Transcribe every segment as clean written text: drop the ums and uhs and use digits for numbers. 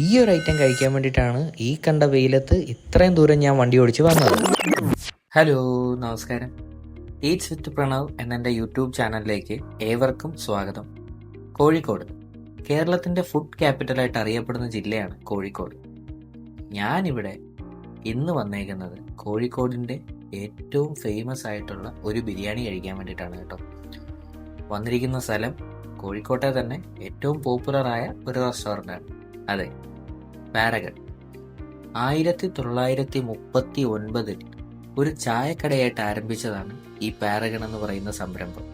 ഈ ഒരു ഐറ്റം കഴിക്കാൻ വേണ്ടിയിട്ടാണ് ഈ കണ്ട വെയിലത്ത് ഇത്രയും ദൂരം ഞാൻ വണ്ടി ഓടിച്ച് വന്നത്. ഹലോ, നമസ്കാരം. ഈറ്റ്സ് വിത്ത് പ്രണവ് എന്നെൻ്റെ യൂട്യൂബ് ചാനലിലേക്ക് ഏവർക്കും സ്വാഗതം. കോഴിക്കോട് കേരളത്തിൻ്റെ ഫുഡ് ക്യാപിറ്റലായിട്ട് അറിയപ്പെടുന്ന ജില്ലയാണ് കോഴിക്കോട്. ഞാനിവിടെ ഇന്ന് വന്നേക്കുന്നത് കോഴിക്കോടിൻ്റെ ഏറ്റവും ഫേമസ് ആയിട്ടുള്ള ഒരു ബിരിയാണി കഴിക്കാൻ വേണ്ടിയിട്ടാണ് കേട്ടോ. വന്നിരിക്കുന്ന സ്ഥലം കോഴിക്കോട്ടെ തന്നെ ഏറ്റവും പോപ്പുലറായ ഒരു റെസ്റ്റോറൻ്റാണ്. അതെ, പാരഗൺ. 1939 ഒരു ചായക്കടയായിട്ട് ആരംഭിച്ചതാണ് ഈ പാരഗൺ എന്ന് പറയുന്ന സംരംഭം.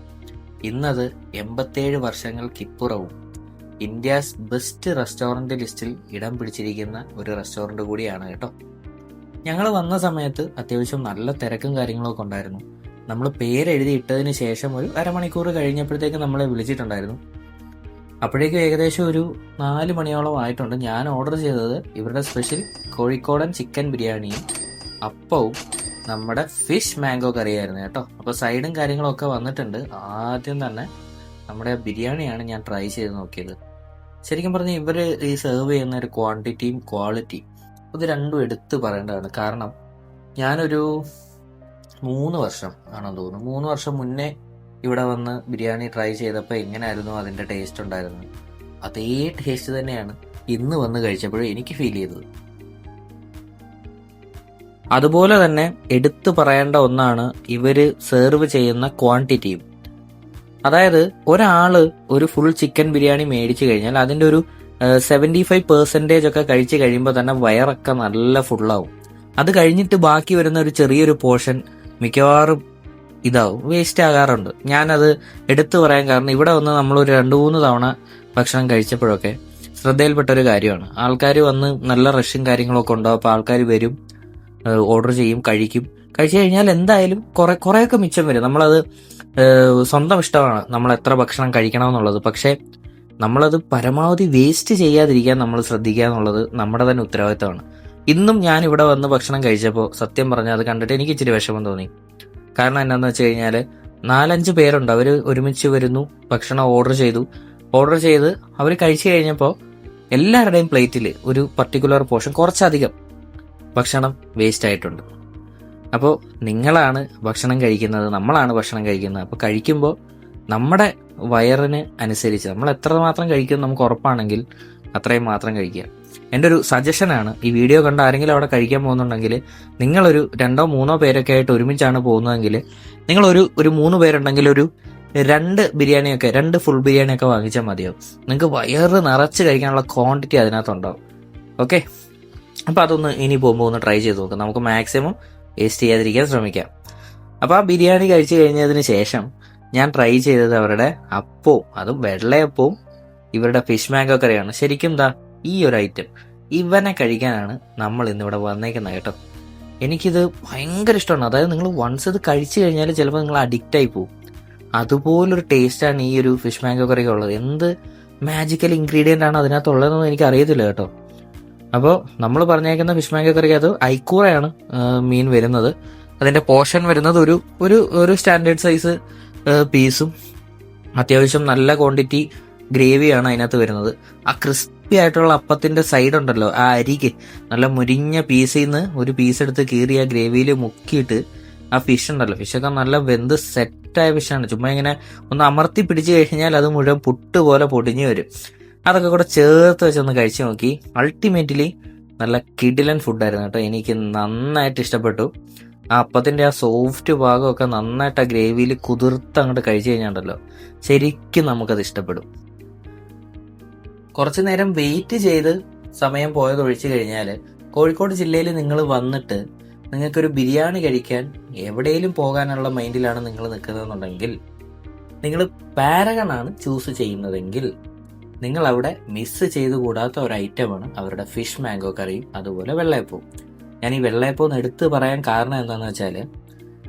ഇന്നത് 87 വർഷങ്ങൾക്കിപ്പുറവും ഇന്ത്യാസ് ബെസ്റ്റ് റെസ്റ്റോറൻറ്റ് ലിസ്റ്റിൽ ഇടം പിടിച്ചിരിക്കുന്ന ഒരു റെസ്റ്റോറൻറ്റ് കൂടിയാണ് കേട്ടോ. ഞങ്ങൾ വന്ന സമയത്ത് അത്യാവശ്യം നല്ല തിരക്കും കാര്യങ്ങളൊക്കെ ഉണ്ടായിരുന്നു. നമ്മൾ പേരെഴുതി ഇട്ടതിന് ശേഷം ഒരു അരമണിക്കൂർ കഴിഞ്ഞപ്പോഴത്തേക്ക് നമ്മളെ വിളിച്ചിട്ടുണ്ടായിരുന്നു. അപ്പോഴേക്കും ഏകദേശം ഒരു 4 മണിയോളം ആയിട്ടുണ്ട്. ഞാൻ ഓർഡർ ചെയ്തത് ഇവരുടെ സ്പെഷ്യൽ കോഴിക്കോടൻ ചിക്കൻ ബിരിയാണിയും അപ്പവും നമ്മുടെ ഫിഷ് മാംഗോ കറിയായിരുന്നു കേട്ടോ. അപ്പോൾ സൈഡും കാര്യങ്ങളൊക്കെ വന്നിട്ടുണ്ട്. ആദ്യം തന്നെ നമ്മുടെ ബിരിയാണിയാണ് ഞാൻ ട്രൈ ചെയ്ത് നോക്കിയത്. ശരിക്കും പറഞ്ഞാൽ ഇവർ ഈ സെർവ് ചെയ്യുന്ന ഒരു ക്വാണ്ടിറ്റിയും ക്വാളിറ്റിയും ഇത് രണ്ടും എടുത്ത് പറയേണ്ടതാണ്. കാരണം ഞാനൊരു 3 വർഷം ആണെന്ന് തോന്നുന്നു, 3 വർഷം മുന്നേ ഇവിടെ വന്ന് ബിരിയാണി ട്രൈ ചെയ്തപ്പോൾ എങ്ങനെയായിരുന്നു അതിൻ്റെ ടേസ്റ്റ് ഉണ്ടായിരുന്നത്, അതേ ടേസ്റ്റ് തന്നെയാണ് ഇന്ന് വന്ന് കഴിച്ചപ്പോഴും എനിക്ക് ഫീൽ ചെയ്തത്. അതുപോലെ തന്നെ എടുത്തു പറയേണ്ട ഒന്നാണ് ഇവര് സെർവ് ചെയ്യുന്ന ക്വാണ്ടിറ്റിയും. അതായത് ഒരാള് ഒരു ഫുൾ ചിക്കൻ ബിരിയാണി മേടിച്ചു കഴിഞ്ഞാൽ അതിൻ്റെ ഒരു 75% ഒക്കെ കഴിച്ചു കഴിയുമ്പോൾ തന്നെ വയറൊക്കെ നല്ല ഫുള്ളാവും. അത് കഴിഞ്ഞിട്ട് ബാക്കി വരുന്ന ഒരു ചെറിയൊരു പോർഷൻ മിക്കവാറും ഇതാവും, വേസ്റ്റ് ആകാറുണ്ട്. ഞാനത് എടുത്തു പറയാൻ കാരണം ഇവിടെ വന്ന് നമ്മളൊരു 2-3 തവണ ഭക്ഷണം കഴിച്ചപ്പോഴൊക്കെ ശ്രദ്ധയിൽപ്പെട്ടൊരു കാര്യമാണ്. ആൾക്കാർ വന്ന് നല്ല റഷും കാര്യങ്ങളൊക്കെ ഉണ്ടാവും. അപ്പോൾ ആൾക്കാർ വരും, ഓർഡർ ചെയ്യും, കഴിച്ചു കഴിഞ്ഞാൽ എന്തായാലും കുറേയൊക്കെ മിച്ചം വരും. നമ്മളത് സ്വന്തം ഇഷ്ടമാണ് നമ്മൾ എത്ര ഭക്ഷണം കഴിക്കണം എന്നുള്ളത്. പക്ഷേ നമ്മളത് പരമാവധി വേസ്റ്റ് ചെയ്യാതിരിക്കാൻ നമ്മൾ ശ്രദ്ധിക്കുക എന്നുള്ളത് നമ്മുടെ തന്നെ ഉത്തരവാദിത്തമാണ്. ഇന്നും ഞാൻ ഇവിടെ വന്ന് ഭക്ഷണം കഴിച്ചപ്പോൾ സത്യം പറഞ്ഞാൽ അത് കണ്ടിട്ട് എനിക്ക് ഇച്ചിരി വിഷമം തോന്നി. കാരണം എന്താണെന്ന് വെച്ച് കഴിഞ്ഞാൽ 4-5 പേരുണ്ട്. അവർ ഒരുമിച്ച് വരുന്നു, ഭക്ഷണം ഓർഡർ ചെയ്ത് അവർ കഴിച്ചു കഴിഞ്ഞപ്പോൾ എല്ലാവരുടെയും പ്ലേറ്റിൽ ഒരു പർട്ടിക്കുലർ പോർഷൻ കുറച്ചധികം ഭക്ഷണം വേസ്റ്റ് ആയിട്ടുണ്ട്. അപ്പോൾ നിങ്ങളാണ് ഭക്ഷണം കഴിക്കുന്നത്, നമ്മളാണ് ഭക്ഷണം കഴിക്കുന്നത്. അപ്പോൾ കഴിക്കുമ്പോൾ നമ്മുടെ വയറിന് അനുസരിച്ച് നമ്മൾ എത്രമാത്രം കഴിക്കുമെന്ന് നമുക്ക് ഉറപ്പാണെങ്കിൽ അത്രയും മാത്രം കഴിക്കുക. എൻ്റെ ഒരു സജഷനാണ്, ഈ വീഡിയോ കണ്ട് ആരെങ്കിലും അവിടെ കഴിക്കാൻ പോകുന്നുണ്ടെങ്കിൽ നിങ്ങളൊരു 2-3 പേരൊക്കെ ആയിട്ട് ഒരുമിച്ചാണ് പോകുന്നതെങ്കിൽ നിങ്ങൾ ഒരു 3 പേരുണ്ടെങ്കിൽ ഒരു 2 ഫുൾ ബിരിയാണിയൊക്കെ വാങ്ങിച്ചാൽ മതിയാവും. നിങ്ങൾക്ക് വയറ് നിറച്ച് കഴിക്കാനുള്ള ക്വാണ്ടിറ്റി അതിനകത്തുണ്ടാവും. ഓക്കെ, അപ്പോൾ അതൊന്ന് ഇനി പോകുമ്പോൾ ഒന്ന് ട്രൈ ചെയ്ത് നോക്കാം. നമുക്ക് മാക്സിമം വേസ്റ്റ് ചെയ്യാതിരിക്കാൻ ശ്രമിക്കാം. അപ്പോൾ ആ ബിരിയാണി കഴിച്ചു കഴിഞ്ഞതിന് ശേഷം ഞാൻ ട്രൈ ചെയ്തത് അവരുടെ അപ്പവും, അതും വെള്ളയപ്പവും ഇവരുടെ ഫിഷ് മാംഗോ കറിയാണ്. ശരിക്കും ഈ ഒരു ഐറ്റം ഇവനെ കഴിക്കാനാണ് നമ്മൾ ഇന്നിവിടെ വന്നേക്കുന്നത് കേട്ടോ. എനിക്കിത് ഭയങ്കര ഇഷ്ടമാണ്. അതായത് നിങ്ങൾ വൺസ് ഇത് കഴിച്ചു കഴിഞ്ഞാൽ ചിലപ്പോൾ നിങ്ങൾ അഡിക്റ്റ് ആയി പോകും. അതുപോലൊരു ടേസ്റ്റാണ് ഈ ഒരു ഫിഷ് മാംഗോ കറിക്ക് ഉള്ളത്. എന്ത് മാജിക്കൽ ഇൻഗ്രീഡിയൻ്റ് ആണ് അതിനകത്തുള്ളതെന്ന് എനിക്ക് അറിയത്തില്ല കേട്ടോ. അപ്പോൾ നമ്മൾ പറഞ്ഞേക്കുന്ന ഫിഷ് മാംഗോ കറിക്ക് അത് ഐക്കൂറയാണ് മീൻ വരുന്നത്. അതിൻ്റെ പോർഷൻ വരുന്നത് ഒരു സ്റ്റാൻഡേർഡ് സൈസ് പീസും അത്യാവശ്യം നല്ല ക്വാണ്ടിറ്റി ഗ്രേവിയാണ് അതിനകത്ത് വരുന്നത്. ആ ക്രിസ്പി ആയിട്ടുള്ള അപ്പത്തിന്റെ സൈഡ് ഉണ്ടല്ലോ, ആ അരിക്ക് നല്ല മുരിഞ്ഞ പീസിൽ നിന്ന് ഒരു പീസ് എടുത്ത് കീറി ആ ഗ്രേവിയിൽ മുക്കിയിട്ട് ആ ഫിഷ് ഉണ്ടല്ലോ, ഫിഷൊക്കെ നല്ല വെന്ത് സെറ്റായ ഫിഷാണ്. ചുമ്മാ ഇങ്ങനെ ഒന്ന് അമർത്തി പിടിച്ചു കഴിഞ്ഞാൽ അത് മുഴുവൻ പുട്ട് പോലെ പൊടിഞ്ഞു വരും. അതൊക്കെ കൂടെ ചേർത്ത് വെച്ചൊന്ന് കഴിച്ചു നോക്കി. അൾട്ടിമേറ്റ്ലി നല്ല കിടിലൻ ഫുഡായിരുന്നു കേട്ടോ. എനിക്ക് നന്നായിട്ട് ഇഷ്ടപ്പെട്ടു. ആ അപ്പത്തിന്റെ ആ സോഫ്റ്റ് ഭാഗമൊക്കെ നന്നായിട്ട് ആ ഗ്രേവിയിൽ കുതിർത്ത് അങ്ങോട്ട് കഴിച്ചു കഴിഞ്ഞാണ്ടല്ലോ ശരിക്കും നമുക്കത് ഇഷ്ടപ്പെടും. കുറച്ചു നേരം വെയിറ്റ് ചെയ്ത് സമയം പോയത് ഒഴിച്ചു കഴിഞ്ഞാൽ കോഴിക്കോട് ജില്ലയിൽ നിങ്ങൾ വന്നിട്ട് നിങ്ങൾക്കൊരു ബിരിയാണി കഴിക്കാൻ എവിടെയെങ്കിലും പോകാനുള്ള മൈൻഡിലാണ് നിങ്ങൾ നിൽക്കുന്നതെന്നുണ്ടെങ്കിൽ, നിങ്ങൾ പാരഗണാണ് ചൂസ് ചെയ്യുന്നതെങ്കിൽ നിങ്ങൾ അവിടെ മിസ് ചെയ്തു കൂടാത്ത ഒരു ഐറ്റമാണ് അവരുടെ ഫിഷ് മാംഗോ കറിയും അതുപോലെ വെള്ളയപ്പവും. ഞാൻ ഈ വെള്ളയപ്പം ഒന്ന് എടുത്ത് പറയാൻ കാരണം എന്താണെന്ന് വെച്ചാൽ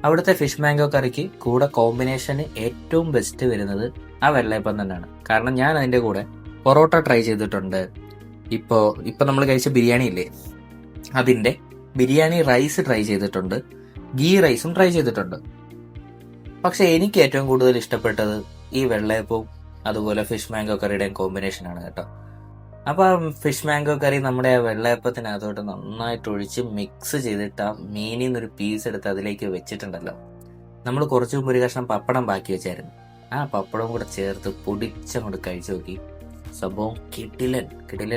അവിടുത്തെ ഫിഷ് മാംഗോ കറിക്ക് കൂടെ കോമ്പിനേഷന് ഏറ്റവും ബെസ്റ്റ് വരുന്നത് ആ വെള്ളയപ്പം തന്നെയാണ്. കാരണം ഞാൻ അതിൻ്റെ കൂടെ പൊറോട്ട ട്രൈ ചെയ്തിട്ടുണ്ട്. ഇപ്പോൾ നമ്മൾ കഴിച്ച ബിരിയാണി ഇല്ലേ, അതിൻ്റെ ബിരിയാണി റൈസ് ട്രൈ ചെയ്തിട്ടുണ്ട്, ഗീ റൈസും ട്രൈ ചെയ്തിട്ടുണ്ട്. പക്ഷെ എനിക്ക് ഏറ്റവും കൂടുതൽ ഇഷ്ടപ്പെട്ടത് ഈ വെള്ളയപ്പവും അതുപോലെ ഫിഷ് മാംഗോ കറിയുടെയും കോമ്പിനേഷനാണ് കേട്ടോ. അപ്പൊ ആ ഫിഷ് മാംഗോ കറി നമ്മുടെ ആ വെള്ളയപ്പത്തിനകത്തോട്ട് നന്നായിട്ട് ഒഴിച്ച് മിക്സ് ചെയ്തിട്ട് ആ മീനിൽ നിന്നൊരു പീസ് എടുത്ത് അതിലേക്ക് വെച്ചിട്ടുണ്ടല്ലോ. നമ്മൾ കുറച്ചു മുമ്പ് ഒരു കഷ്ണം പപ്പടം ബാക്കി വെച്ചായിരുന്നു. ആ പപ്പടം കൂടെ ചേർത്ത് പൊടിച്ചങ്ങോട്ട് കഴിച്ചു നോക്കി. സംഭവം കിടിലൻ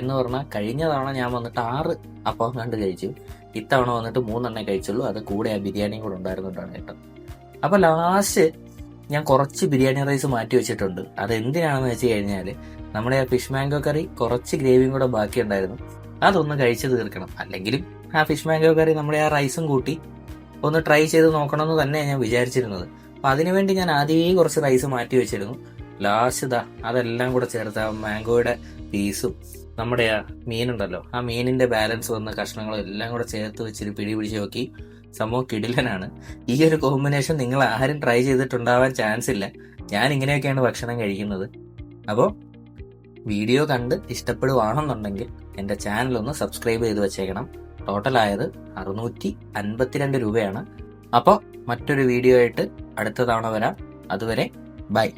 എന്ന് പറഞ്ഞാൽ കഴിഞ്ഞ തവണ ഞാൻ വന്നിട്ട് 6 അപ്പം കണ്ട് കഴിച്ചു. ഇത്തവണ വന്നിട്ട് 3 കഴിച്ചുള്ളൂ. അത് കൂടെ ആ ബിരിയാണിയും കൂടെ ഉണ്ടായിരുന്നുകൊണ്ടാണ് കേട്ടോ. അപ്പൊ ലാസ്റ്റ് ഞാൻ കുറച്ച് ബിരിയാണി റൈസ് മാറ്റി വെച്ചിട്ടുണ്ട്. അത് എന്തിനാണെന്ന് വെച്ച് കഴിഞ്ഞാൽ നമ്മുടെ ആ ഫിഷ് മാംഗോ കറി കുറച്ച് ഗ്രേവിയും കൂടെ ബാക്കി ഉണ്ടായിരുന്നു. അതൊന്ന് കഴിച്ചു തീർക്കണം. അല്ലെങ്കിലും ആ ഫിഷ് മാംഗോ കറി നമ്മുടെ ആ റൈസും കൂട്ടി ഒന്ന് ട്രൈ ചെയ്ത് നോക്കണമെന്ന് തന്നെയാണ് ഞാൻ വിചാരിച്ചിരുന്നത്. അപ്പൊ അതിനുവേണ്ടി ഞാൻ ആദ്യമേ കുറച്ച് റൈസ് മാറ്റി വെച്ചിരുന്നു. ലാസ്റ്റ് അതെല്ലാം കൂടെ ചേർത്ത് ആ മാംഗോയുടെ പീസും നമ്മുടെ ആ മീനുണ്ടല്ലോ, ആ മീനിന്റെ ബാലൻസ് വന്ന കഷ്ണങ്ങളും എല്ലാം കൂടെ ചേർത്ത് വെച്ചിട്ട് പിടി പിടിച്ച് നോക്കി. സംഭവം കിടിലനാണ്. ഈ ഒരു കോമ്പിനേഷൻ നിങ്ങൾ ആരും ട്രൈ ചെയ്തിട്ടുണ്ടാവാൻ ചാൻസ് ഇല്ല. ഞാൻ ഇങ്ങനെയൊക്കെയാണ് ഭക്ഷണം കഴിക്കുന്നത്. അപ്പോൾ വീഡിയോ കണ്ട് ഇഷ്ടപ്പെടുവാണെന്നുണ്ടെങ്കിൽ എൻ്റെ ചാനലൊന്ന് സബ്സ്ക്രൈബ് ചെയ്ത് വെച്ചേക്കണം. ടോട്ടലായത് 652 രൂപയാണ്. അപ്പോൾ മറ്റൊരു വീഡിയോ ആയിട്ട് അടുത്ത തവണ വരാം. അതുവരെ ബൈ.